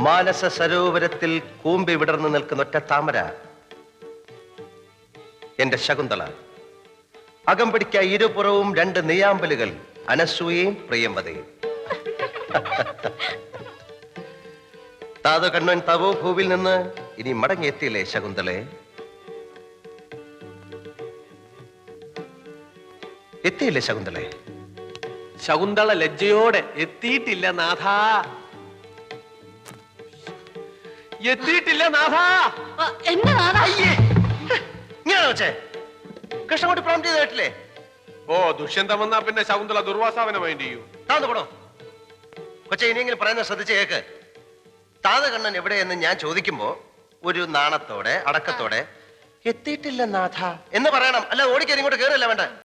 മാനസ സരോവരത്തിൽ കൂമ്പി വിടർന്നു നിൽക്കുന്ന ഒറ്റ താമര എന്റെ ശകുന്തള. അകമ്പടിക്ക ഇരുപുറവും രണ്ട് നെയ്യാമ്പലുകൾ, അനസൂയയും പ്രിയംവതയും. താതു കണ്ണൻ തവോ ഭൂവിൽ നിന്ന് ഇനി മടങ്ങിയെത്തിയില്ലേ ശകുന്തളെ? എത്തിയില്ലേ ശകുന്തളെ? ശകുന്തള ലജ്ജയോടെ എത്തിയിട്ടില്ല നാഥ, എത്തിയിട്ടില്ല നാഥ. ഇങ്ങനെ വെച്ചേ കൃഷ്ണൻകുട്ടി പ്രോം ചെയ്ത് കേട്ടില്ലേ? ഓ, ദുഷ്യന്തം വന്നാ പിന്നെ ശകുന്തള ദുർവാസാവനെ മൈൻഡ് ചെയ്യൂ. താന്ന് പോടോ കൊച്ചെ. ഇനിയെങ്കിലും പറയുന്നത് ശ്രദ്ധിച്ച് കേക്ക്. താത കണ്ണൻ എവിടെയെന്ന് ഞാൻ ചോദിക്കുമ്പോ ഒരു നാണത്തോടെ അടക്കത്തോടെ എത്തിയിട്ടില്ല നാഥ എന്ന് പറയണം. അല്ല ഓടിക്കാൻ ഇങ്ങോട്ട് കയറില്ല വേണ്ട.